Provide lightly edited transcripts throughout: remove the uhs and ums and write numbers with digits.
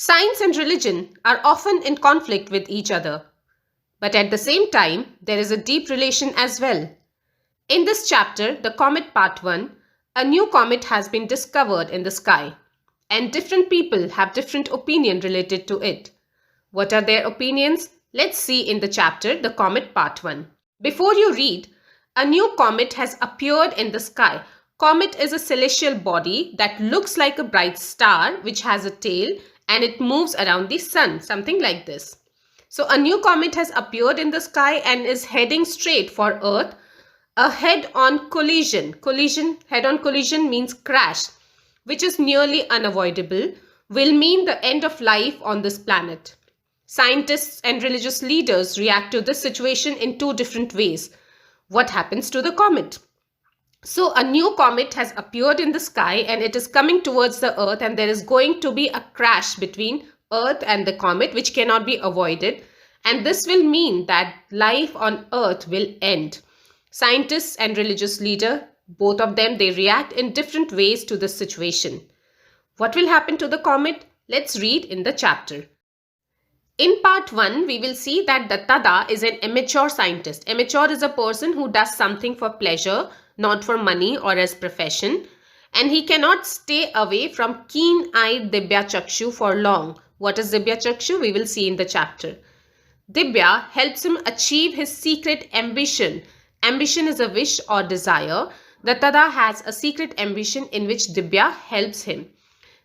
Science and religion are often in conflict with each other, but at the same time, there is a deep relation as well. In this chapter, the Comet Part 1, a new comet has been discovered in the sky, and different people have different opinion related to it. What are their opinions? Let's see in the chapter, the Comet Part 1. Before you read, a new comet has appeared in the sky. Comet is a celestial body that looks like a bright star which has a tail and it moves around the sun, something like this. So a new comet has appeared in the sky and is heading straight for Earth. A head-on collision. Head-on collision means crash, which is nearly unavoidable, will mean the end of life on this planet. Scientists and religious leaders react to this situation in two different ways. What happens to the comet? So a new comet has appeared in the sky and it is coming towards the Earth, and there is going to be a crash between Earth and the comet which cannot be avoided, and this will mean that life on Earth will end. Scientists and religious leader, both of them, they react in different ways to this situation. What will happen to the comet? Let's read in the chapter. In part 1, we will see that the Tada is an amateur scientist. Amateur is a person who does something for pleasure, not for money or as profession. And he cannot stay away from keen-eyed Dibya Chakshu for long. What is Dibya Chakshu? We will see in the chapter. Dibya helps him achieve his secret ambition. Ambition is a wish or desire. The Tada has a secret ambition in which Dibya helps him.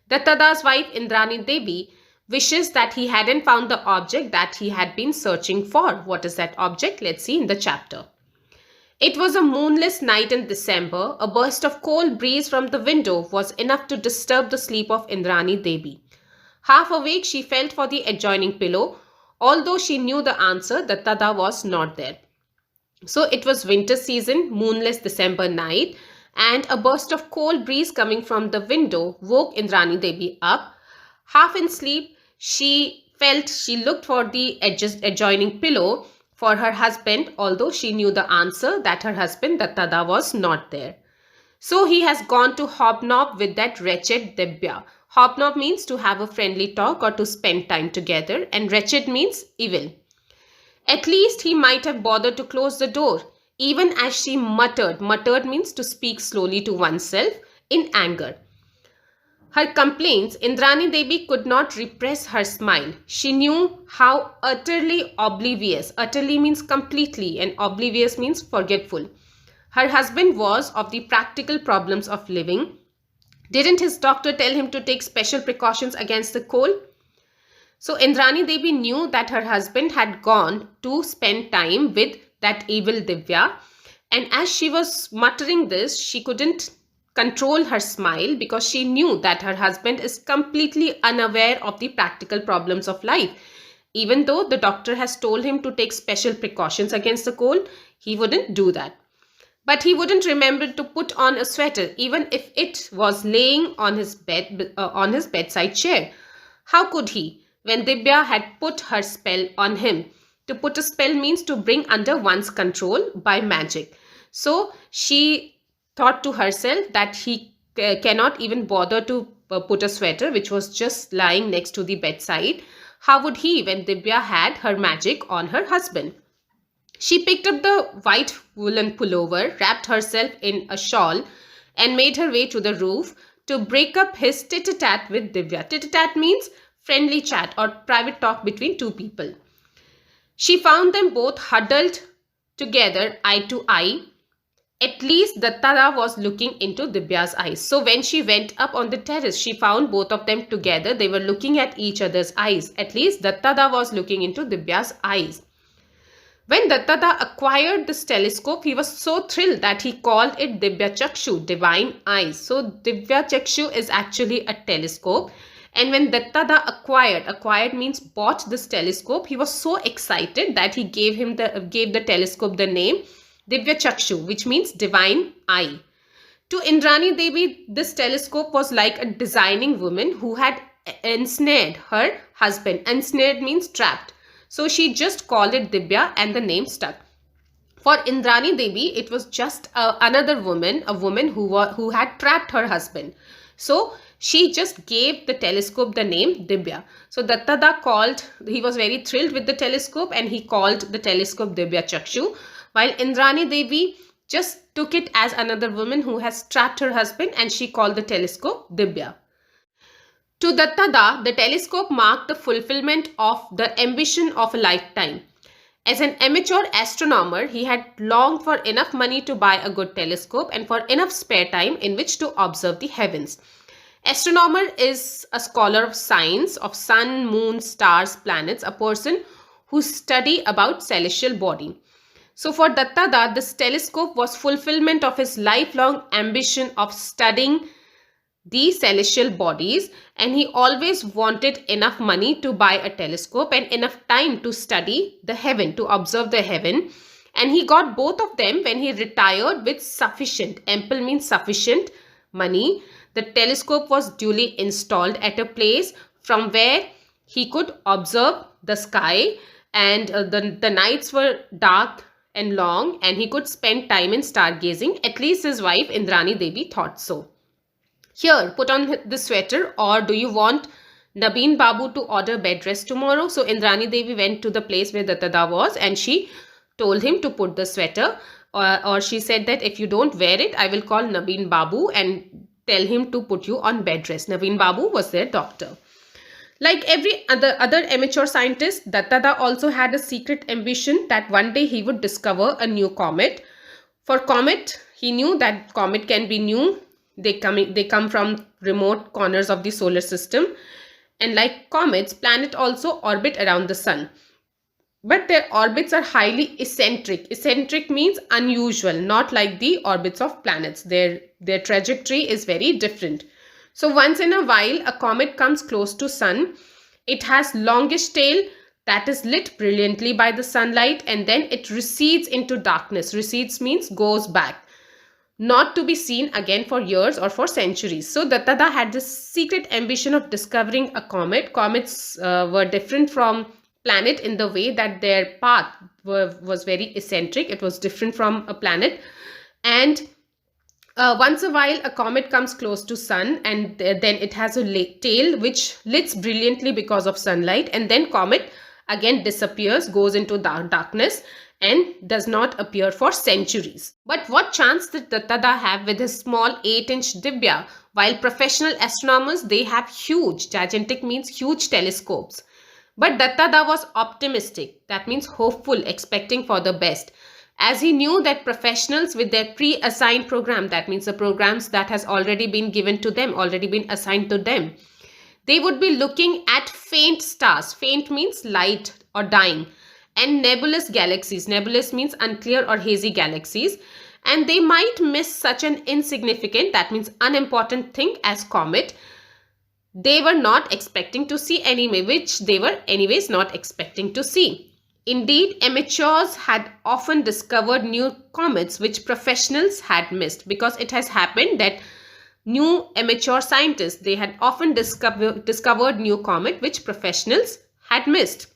The Tada's wife Indrani Devi wishes that he hadn't found the object that he had been searching for. What is that object? Let's see in the chapter. It was a moonless night in December. A burst of cold breeze from the window was enough to disturb the sleep of Indrani Devi. Half awake, she felt for the adjoining pillow. Although she knew the answer, the Tada was not there. So it was winter season, moonless December night, and a burst of cold breeze coming from the window woke Indrani Devi up. Half in sleep, she looked for the adjoining pillow for her husband, although she knew the answer that her husband, the Tada, was not there. So he has gone to hobnob with that wretched Dibya. Hobnob means to have a friendly talk or to spend time together, and wretched means evil. At least he might have bothered to close the door, even as she muttered. Muttered means to speak slowly to oneself in anger. Her complaints, Indrani Devi could not repress her smile. She knew how utterly oblivious, utterly means completely, and oblivious means forgetful, her husband was of the practical problems of living. Didn't his doctor tell him to take special precautions against the cold? So Indrani Devi knew that her husband had gone to spend time with that evil Dibya, and as she was muttering this, she couldn't control her smile because she knew that her husband is completely unaware of the practical problems of life. Even though the doctor has told him to take special precautions against the cold, he wouldn't do that. But he wouldn't remember to put on a sweater even if it was laying on his bedside chair. How could he when Dibya had put her spell on him? To put a spell means to bring under one's control by magic. So she thought to herself that he cannot even bother to put a sweater which was just lying next to the bedside. How would he when Dibya had her magic on her husband? She picked up the white woolen pullover, wrapped herself in a shawl, and made her way to the roof to break up his tit-a-tat with Dibya. Tit-a-tat means friendly chat or private talk between two people. She found them both huddled together, eye to eye. At least the Tada was looking into Dibya's eyes. So when she went up on the terrace, she found both of them together. They were looking at each other's eyes. At least the Tada was looking into Dibya's eyes. When the Tada acquired this telescope, he was so thrilled that he called it Dibya Chakshu, divine eyes. So Dibya Chakshu is actually a telescope. And when the Tada acquired means bought this telescope, he was so excited that he gave the telescope the name Dibya Chakshu, which means divine eye. To Indrani Devi, this telescope was like a designing woman who had ensnared her husband. Ensnared means trapped. So she just called it Dibya and the name stuck. For Indrani Devi, it was just another woman, a woman who had trapped her husband. So she just gave the telescope the name Dibya. So Dattada he was very thrilled with the telescope and he called the telescope Dibya Chakshu, while Indrani Devi just took it as another woman who has trapped her husband and she called the telescope Dibya. To Dattada, the telescope marked the fulfillment of the ambition of a lifetime. As an amateur astronomer, he had longed for enough money to buy a good telescope and for enough spare time in which to observe the heavens. Astronomer is a scholar of science, of sun, moon, stars, planets, a person who study about celestial body. So for Dattada, this telescope was fulfillment of his lifelong ambition of studying the celestial bodies, and he always wanted enough money to buy a telescope and enough time to study the heaven, to observe the heaven. And he got both of them when he retired with sufficient, ample means sufficient money. The telescope was duly installed at a place from where he could observe the sky, and the nights were dark and long and he could spend time in stargazing. At least his wife Indrani Devi thought so. Here, put on the sweater, or do you want Nabeen Babu to order bed rest tomorrow? So Indrani Devi went to the place where Dattada was and she told him to put the sweater, or she said that if you don't wear it, I will call Nabeen Babu and tell him to put you on bed rest. Nabeen Babu was their doctor. Like every other amateur scientist, Dattada also had a secret ambition that one day he would discover a new comet. For comet, he knew that comet can be new. They come from remote corners of the solar system, and like comets, planets also orbit around the sun. But their orbits are highly eccentric. Eccentric means unusual, not like the orbits of planets. Their trajectory is very different. So once in a while, a comet comes close to sun. It has longish tail that is lit brilliantly by the sunlight, and then it recedes into darkness. Recedes means goes back, not to be seen again for years or for centuries. So Dattada had this secret ambition of discovering a comet. Comets were different from planet in the way that their path was very eccentric. It was different from a planet. And once a while a comet comes close to sun, and then it has a tail which lits brilliantly because of sunlight, and then comet again disappears, goes into darkness and does not appear for centuries. But what chance did Dattada have with his small 8-inch Dibya, while professional astronomers, they have huge, gigantic means huge telescopes. But Dattada was optimistic, that means hopeful, expecting for the best, as he knew that professionals with their pre-assigned program, that means the programs that has already been given to them, already been assigned to them, they would be looking at faint stars. Faint means light or dying. And nebulous galaxies. Nebulous means unclear or hazy galaxies. And they might miss such an insignificant, that means unimportant thing as comet. They were not expecting to see anyway, which they were anyways not expecting to see. Indeed, amateurs had often discovered new comets which professionals had missed, because it has happened that new amateur scientists, they had often discovered new comet which professionals had missed.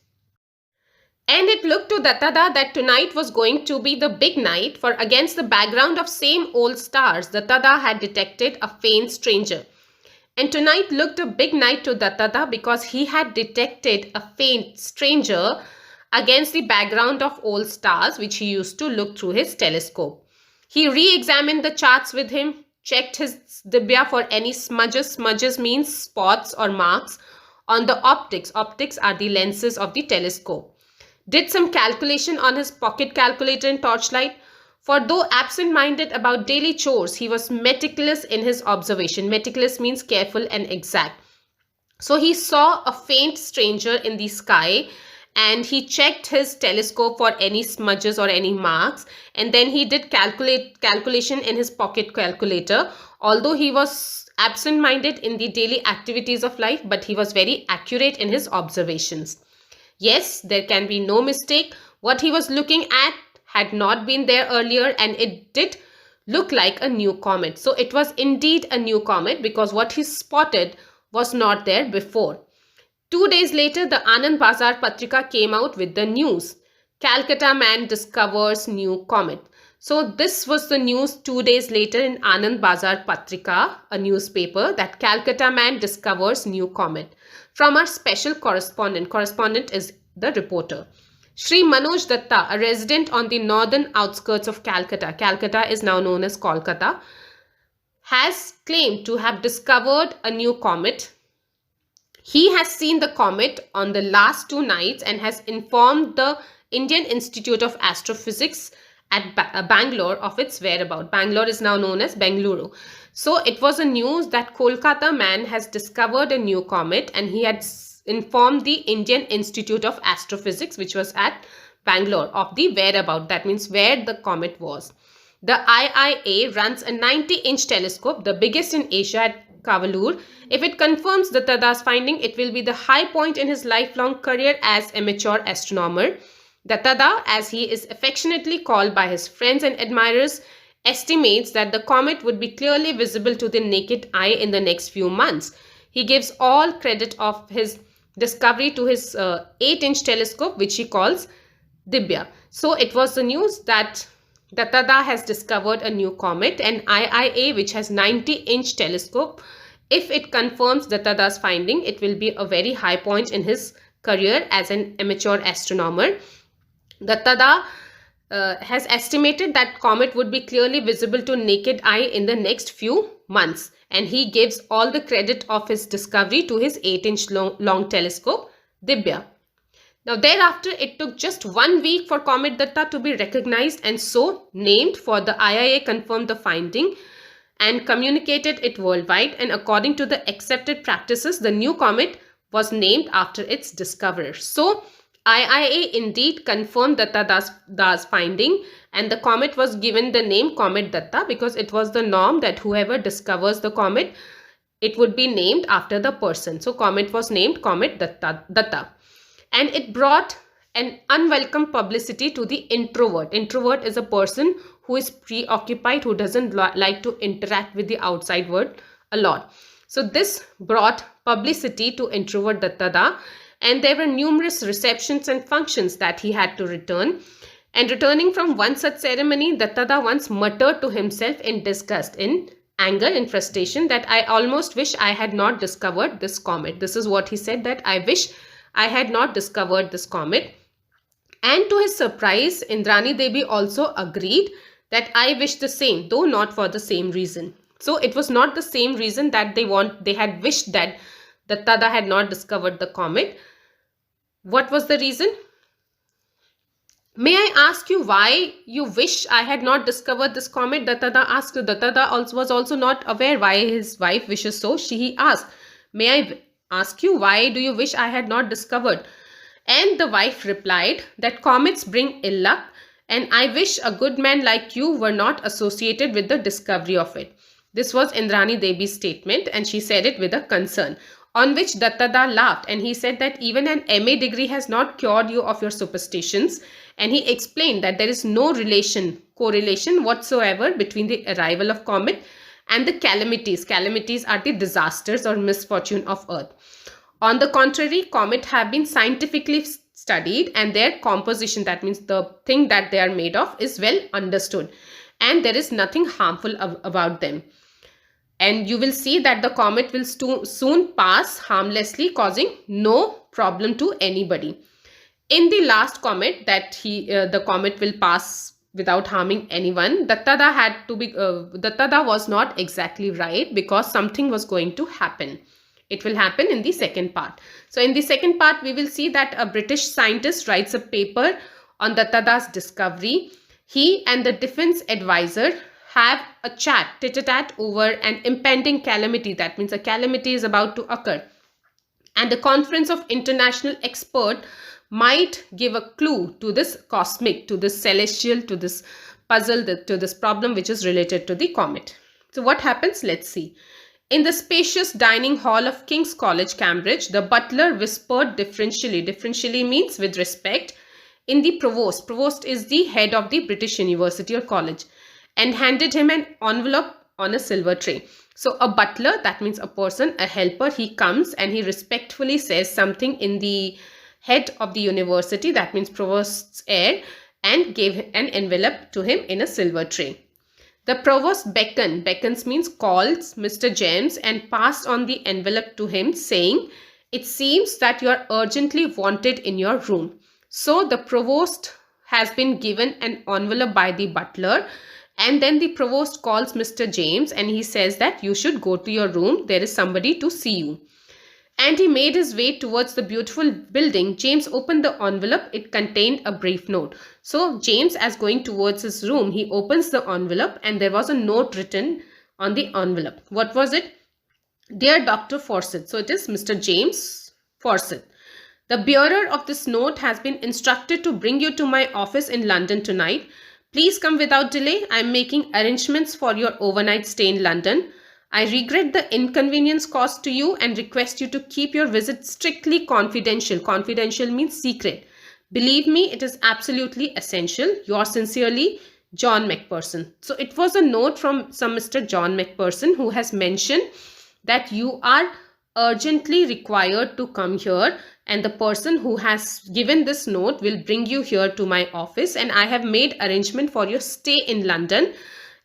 And it looked to Dattada that tonight was going to be the big night, for against the background of same old stars, Dattada had detected a faint stranger. And tonight looked a big night to Dattada because he had detected a faint stranger against the background of old stars which he used to look through his telescope. He re-examined the charts with him, checked his Dibya for any smudges. Smudges means spots or marks on the optics. Optics are the lenses of the telescope. Did some calculation on his pocket calculator and torchlight. For though absent-minded about daily chores, he was meticulous in his observation. Meticulous means careful and exact. So he saw a faint stranger in the sky, and he checked his telescope for any smudges or any marks, and then he did calculation in his pocket calculator. Although he was absent-minded in the daily activities of life, but he was very accurate in his observations. Yes, there can be no mistake. What he was looking at had not been there earlier, and it did look like a new comet. So it was indeed a new comet, because what he spotted was not there before. 2 days later, the Anand Bazar Patrika came out with the news. Calcutta man discovers new comet. So this was the news 2 days later in Anand Bazar Patrika, a newspaper, that Calcutta man discovers new comet. From our special correspondent is the reporter. Shri Manoj Datta, a resident on the northern outskirts of Calcutta, Calcutta is now known as Kolkata, has claimed to have discovered a new comet. He has seen the comet on the last 2 nights and has informed the Indian Institute of Astrophysics at Bangalore of its whereabouts. Bangalore is now known as Bengaluru. So it was a news that Kolkata man has discovered a new comet, and he had informed the Indian Institute of Astrophysics, which was at Bangalore, of the whereabouts. That means where the comet was. The IIA runs a 90-inch telescope, the biggest in Asia, at Kavalur. If it confirms Datta's finding, it will be the high point in his lifelong career as amateur astronomer. Datta, as he is affectionately called by his friends and admirers, estimates that the comet would be clearly visible to the naked eye in the next few months. He gives all credit of his discovery to his 8-inch telescope, which he calls Dibya. So it was the news that Datta has discovered a new comet, and IIA, which has 90-inch telescope, if it confirms Datta's finding, it will be a very high point in his career as an amateur astronomer. Datta has estimated that comet would be clearly visible to naked eye in the next few months, and he gives all the credit of his discovery to his 8-inch long telescope, Dibya. Now thereafter, it took just 1 week for Comet Datta to be recognized and so named, for the IIA confirmed the finding and communicated it worldwide, and according to the accepted practices, the new comet was named after its discoverer. So IIA indeed confirmed Datta's finding, and the comet was given the name Comet Datta because it was the norm that whoever discovers the comet, it would be named after the person. So comet was named Comet Datta. And it brought an unwelcome publicity to the introvert. Introvert is a person who is preoccupied, who doesn't like to interact with the outside world a lot. So this brought publicity to introvert Datta, and there were numerous receptions and functions that he had to return. And returning from one such ceremony, Datta once muttered to himself in disgust, in anger, in frustration, that I almost wish I had not discovered this comet. This is what he said, that I wish I had not discovered this comet. And to his surprise, Indrani Devi also agreed that I wish the same, though not for the same reason. So it was not the same reason that they had wished that Datta had not discovered the comet. What was the reason? May I ask you why you wish I had not discovered this comet? Datta asked. Datta was also not aware why his wife wishes so. He asked, may I ask you, why do you wish I had not discovered? And the wife replied that comets bring ill luck, and I wish a good man like you were not associated with the discovery of it. This was Indrani Devi's statement, and she said it with a concern. On which Datta laughed, and he said that even an MA degree has not cured you of your superstitions, and he explained that there is no correlation whatsoever between the arrival of comet and the calamities. Calamities are the disasters or misfortune of Earth. On the contrary, comets have been scientifically studied, and their composition, that means the thing that they are made of, is well understood, and there is nothing harmful about them. And you will see that the comet will soon pass harmlessly, causing no problem to anybody. In the last comet that the comet will pass without harming anyone, Datta was not exactly right, because something was going to happen. It will happen in the second part. So in the second part, we will see that a British scientist writes a paper on Datta's discovery. He and the defense advisor have a chat, tit-a-tat, over an impending calamity. That means a calamity is about to occur. And the conference of international experts might give a clue to this cosmic, to this celestial, to this puzzle, to this problem which is related to the comet. So what happens? Let's see. In the spacious dining hall of King's College, Cambridge, the butler whispered deferentially. Deferentially means with respect. In the provost. Provost is the head of the British University or college, and handed him an envelope on a silver tray. So a butler, that means a person, a helper, he comes and he respectfully says something in the head of the university, that means provost's air, and gave an envelope to him in a silver tray. The provost beckons means calls Mr. James and passed on the envelope to him, saying, "It seems that you are urgently wanted in your room." So the provost has been given an envelope by the butler, and then the provost calls Mr. James and he says that you should go to your room. There is somebody to see you. And he made his way towards the beautiful building. James opened the envelope. It contained a brief note. So James, as going towards his room, he opens the envelope and there was a note written on the envelope. What was it? "Dear Dr. Fawcett." So it is Mr. James Fawcett. "The bearer of this note has been instructed to bring you to my office in London tonight. Please come without delay. I am making arrangements for your overnight stay in London. I regret the inconvenience caused to you and request you to keep your visit strictly confidential." Confidential means secret. "Believe me, it is absolutely essential. Yours sincerely, John Macpherson." So it was a note from some Mr. John Macpherson, who has mentioned that you are urgently required to come here, and the person who has given this note will bring you here to my office, and I have made arrangement for your stay in London,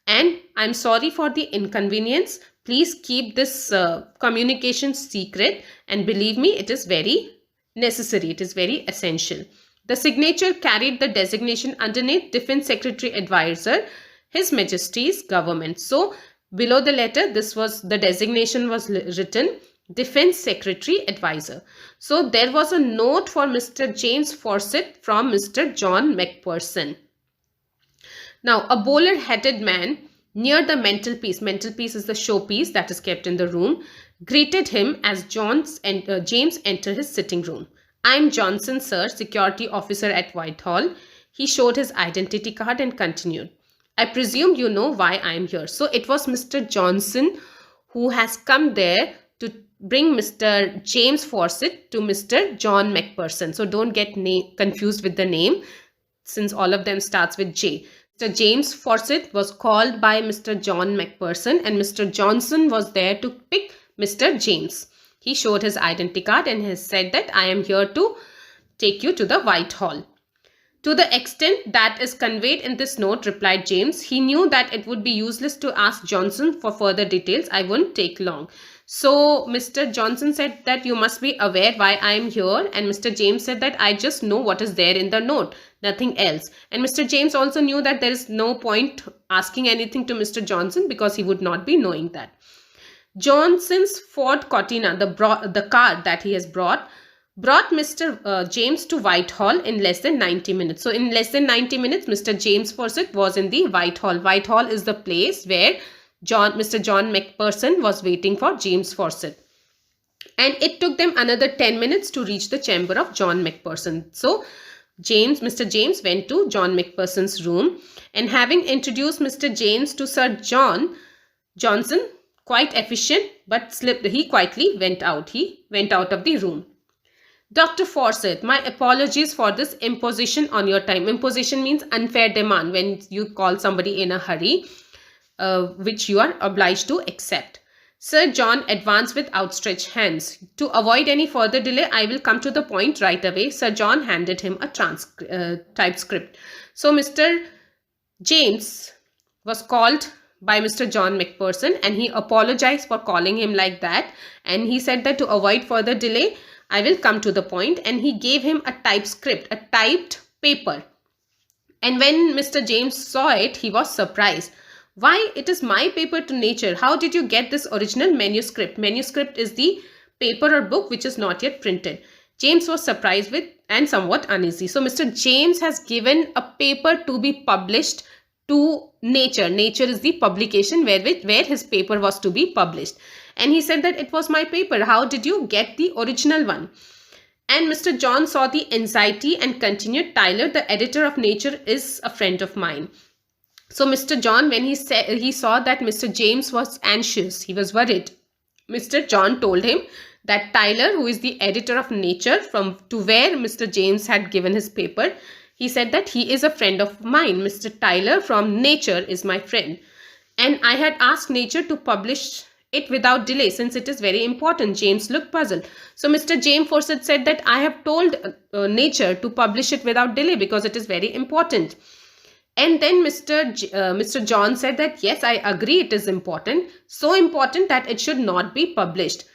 and I'm sorry for the inconvenience. Please keep this communication secret, and believe me, it is very necessary. It is very essential. The signature carried the designation underneath, Defense Secretary Advisor, His Majesty's Government. So below the letter, this was the designation was written, Defense Secretary Advisor. So there was a note for Mr. James Fawcett from Mr. John Macpherson. Now, a bowler-hatted man near the mantelpiece is the showpiece that is kept in the room, greeted him as James entered his sitting room. "I'm Johnson, sir, security officer at Whitehall." He showed his identity card and continued, "I presume you know why I am here." So it was Mr. Johnson who has come there to bring Mr. James Fawcett to Mr. John Macpherson. So don't get confused with the name, since all of them starts with J. Mr. James Fawcett was called by Mr. John Macpherson, and Mr. Johnson was there to pick Mr. James. He showed his identity card and has said that I am here to take you to the Whitehall. "To the extent that is conveyed in this note," replied James. He knew that it would be useless to ask Johnson for further details. "I won't take long." So Mr. Johnson said that you must be aware why I am here, and Mr. James said that I just know what is there in the note, nothing else. And Mr. James also knew that there is no point asking anything to Mr. Johnson because he would not be knowing that. Johnson's Ford Cortina, the car that he has brought Mr. James to Whitehall in less than 90 minutes. So in less than 90 minutes, Mr. James Fawcett was in the Whitehall. Whitehall is the place where Mr. John Macpherson was waiting for James Fawcett. And it took them another 10 minutes to reach the chamber of John Macpherson. So Mr. James went to John Macpherson's room, and having introduced Mr. James to Sir Johnson, quite efficient, but he quietly went out. He went out of the room. "Dr. Fawcett, my apologies for this imposition on your time." Imposition means unfair demand, when you call somebody in a hurry, which you are obliged to accept. Sir John advanced with outstretched hands. "To avoid any further delay, I will come to the point right away." Sir John handed him a typescript. So Mr. James was called by Mr. John Macpherson, and he apologized for calling him like that, and he said that to avoid further delay, I will come to the point, and he gave him a typescript, a typed paper. And when Mr. James saw it, he was surprised. "Why, it is my paper to nature. How did you get this original manuscript?" Manuscript is the paper or book which is not yet printed. James was surprised with and somewhat uneasy. So Mr. James has given a paper to be published to Nature. Nature is the publication where his paper was to be published. And he said that it was my paper. How did you get the original one? And Mr. John saw the anxiety and continued, "Tyler, the editor of Nature, is a friend of mine." So Mr. John, when he saw that Mr. James was anxious, he was worried. Mr. John told him that Tyler, who is the editor of Nature, to where Mr. James had given his paper, he said that he is a friend of mine. Mr. Tyler from Nature is my friend. And I had asked Nature to publish it without delay since it is very important? James looked puzzled. So Mr. James Fawcett said that I have told nature to publish it without delay because it is very important. And then Mr. John said that yes, I agree, it is important. So important that it should not be published.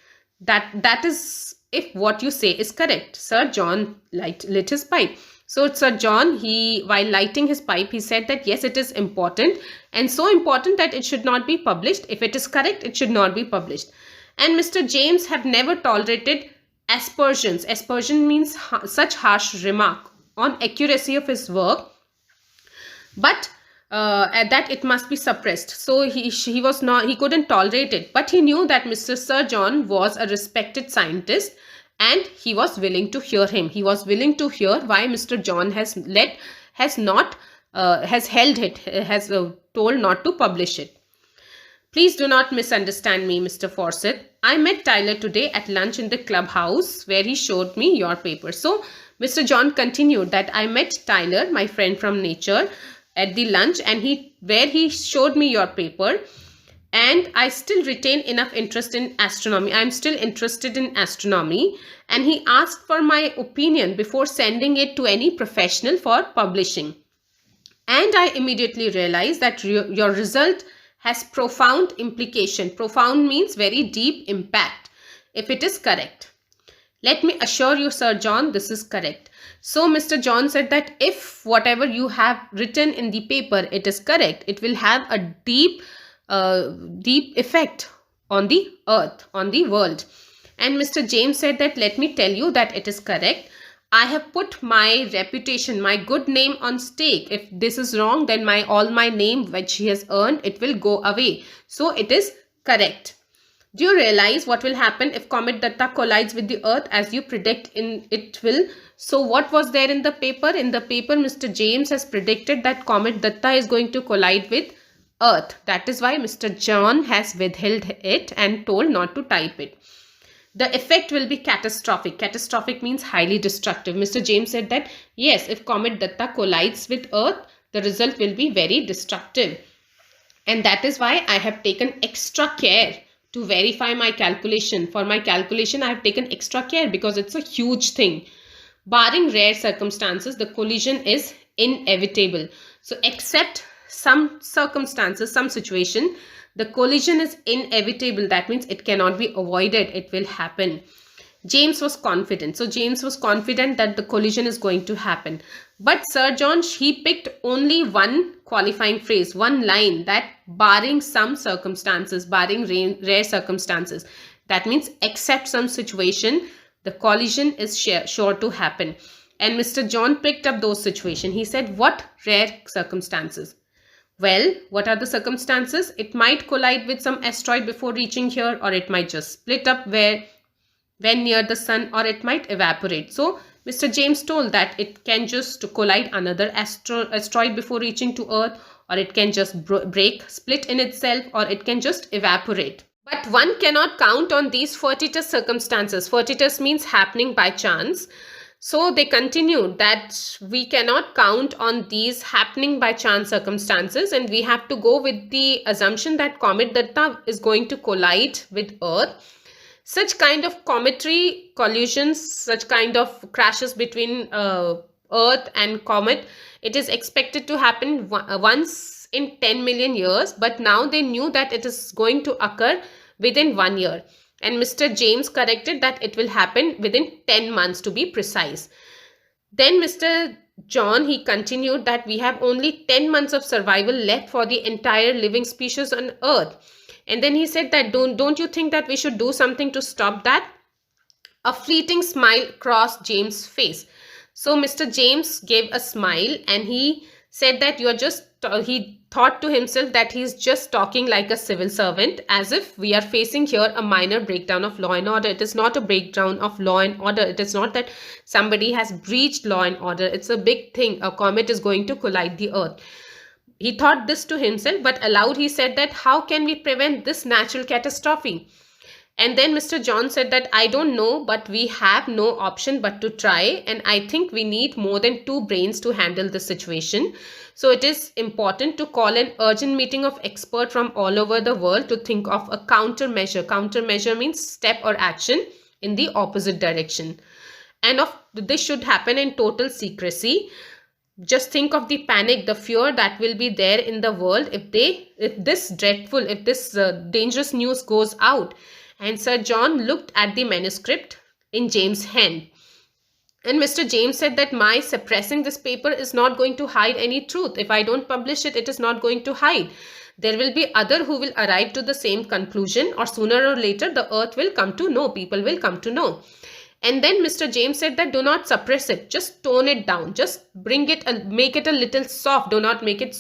That is if what you say is correct. Sir John lit his pipe. So Sir John, while lighting his pipe, he said that yes, it is important and so important that it should not be published. If it is correct, it should not be published. And Mr. James had never tolerated aspersions. Aspersion means such harsh remark on accuracy of his work, but that it must be suppressed. So he couldn't tolerate it, but he knew that Mr. Sir John was a respected scientist and he was willing to hear him. He was willing to hear why Mr. John has told not to publish it. Please do not misunderstand me, Mr. Fawcett. I met Tyler today at lunch in the clubhouse where he showed me your paper. So Mr. John continued that I met Tyler, my friend from nature, at the lunch and where he showed me your paper, and I still retain enough interest in astronomy. I am still interested in astronomy, and he asked for my opinion before sending it to any professional for publishing. And I immediately realized that your result has profound implication. Profound means very deep impact if it is correct. Let me assure you, Sir John, this is correct. So Mr. John said that if whatever you have written in the paper, it is correct, it will have a deep effect on the earth, on the world. And Mr. James said that let me tell you that it is correct. I have put my reputation, my good name on stake. If this is wrong, then all my name which he has earned, it will go away. So it is correct. Do you realize what will happen if Comet Datta collides with the Earth as you predict it will? So what was there in the paper? In the paper, Mr. James has predicted that Comet Datta is going to collide with Earth. That is why Mr. John has withheld it and told not to type it. The effect will be catastrophic. Catastrophic means highly destructive. Mr. James said that yes, if Comet Datta collides with Earth, the result will be very destructive. And that is why I have taken extra care to verify my calculation. For my calculation, I have taken extra care because it's a huge thing. Barring rare circumstances, the collision is inevitable. So except some circumstances, some situation, the collision is inevitable. That means it cannot be avoided. It will happen. James was confident. So James was confident that the collision is going to happen. But Sir John, he picked only one qualifying phrase, one line, that barring some circumstances, barring rare circumstances. That means except some situation, the collision is sure to happen. And Mr. John picked up those situations. He said, what rare circumstances? Well, what are the circumstances? It might collide with some asteroid before reaching here, or it might just split up when near the sun, or it might evaporate. So Mr. James told that it can just collide another asteroid before reaching to Earth, or it can just split in itself, or it can just evaporate. But one cannot count on these fortuitous circumstances. Fortuitous means happening by chance. So they continued that we cannot count on these happening by chance circumstances, and we have to go with the assumption that Comet Datta is going to collide with Earth. Such kind of cometary collisions, such kind of crashes between Earth and comet, it is expected to happen once in 10 million years, but now they knew that it is going to occur within 1 year. And Mr. James corrected that it will happen within 10 months to be precise. Then Mr. John, he continued that we have only 10 months of survival left for the entire living species on Earth. And then he said that don't you think that we should do something to stop that? A fleeting smile crossed James' face. So Mr. James gave a smile and he said that he thought to himself that he's just talking like a civil servant, as if we are facing here a minor breakdown of law and order. It is not a breakdown of law and order. It is not that somebody has breached law and order. It's a big thing. A comet is going to collide the Earth. He thought this to himself, but aloud he said that how can we prevent this natural catastrophe? And then Mr. John said that I don't know, but we have no option but to try. And I think we need more than 2 brains to handle the situation. So it is important to call an urgent meeting of experts from all over the world to think of a countermeasure. Countermeasure means step or action in the opposite direction. And this should happen in total secrecy. Just think of the panic, the fear that will be there in the world if this dangerous news goes out. And Sir John looked at the manuscript in James' hand. And Mr. James said that my suppressing this paper is not going to hide any truth. If I don't publish it, it is not going to hide. There will be other who will arrive to the same conclusion, or sooner or later the earth will come to know, people will come to know. And then Mr. James said that do not suppress it, just tone it down, just bring it, make it a little soft. Do not make it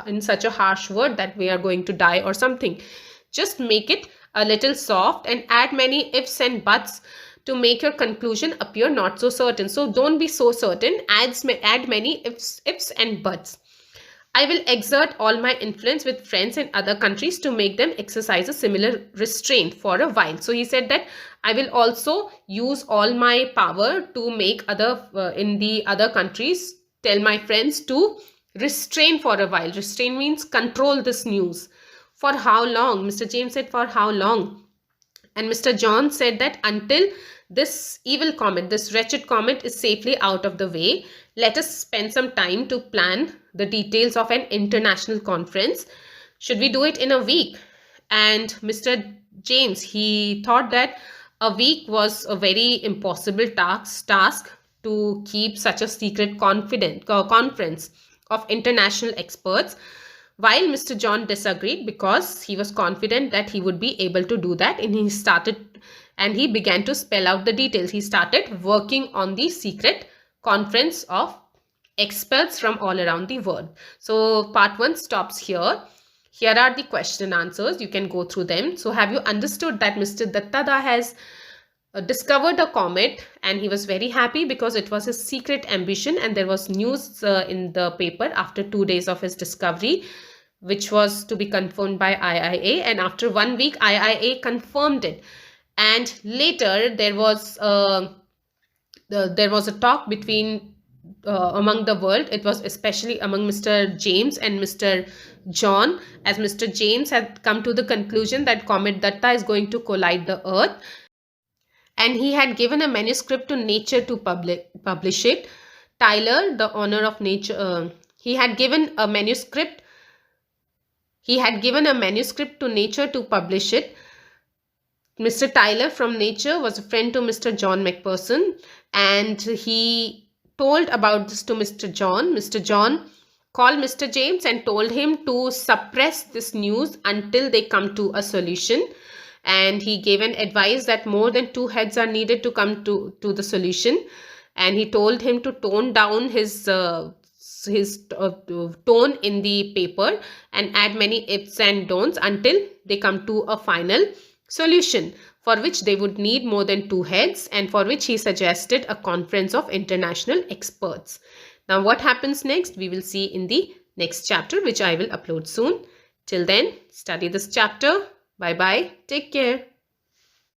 in such a harsh word that we are going to die or something. Just make it a little soft and add many ifs and buts to make your conclusion appear not so certain. So don't be so certain, add many ifs and buts. I will exert all my influence with friends in other countries to make them exercise a similar restraint for a while. So he said that I will also use all my power to make in the other countries, tell my friends to restrain for a while. Restrain means control this news. For how long? Mr. James said, for how long? And Mr. John said that until this evil comet, this wretched comet is safely out of the way, let us spend some time to plan the details of an international conference. Should we do it in a week? And Mr. James, he thought that a week was a very impossible task to keep such a secret conference of international experts, while Mr. John disagreed because he was confident that he would be able to do that. And he began to spell out the details. He started working on the secret conference of experts from all around the world. So part 1 stops here. Here are the question and answers. You can go through them. So have you understood that Mr. Dattada has discovered a comet, and he was very happy because it was his secret ambition, and there was news in the paper after 2 days of his discovery, which was to be confirmed by IIA, and after 1 week IIA confirmed it. And later there was a talk between among the world. It was especially among Mr. James and Mr. John, as Mr. James had come to the conclusion that Comet Datta is going to collide the earth, and he had given a manuscript to Nature to publish it. Tyler, the honor of Nature, he had given a manuscript to Nature to publish it. Mr. Tyler from Nature was a friend to Mr. John Macpherson, and he told about this to Mr. John. Mr. John called Mr. James and told him to suppress this news until they come to a solution. And he gave an advice that more than 2 heads are needed to come to the solution. And he told him to tone down his tone in the paper and add many ifs and don'ts until they come to a final solution, for which they would need more than 2 heads, and for which he suggested a conference of international experts. Now what happens next, we will see in the next chapter, which I will upload soon. Till then, study this chapter. Bye bye. Take care.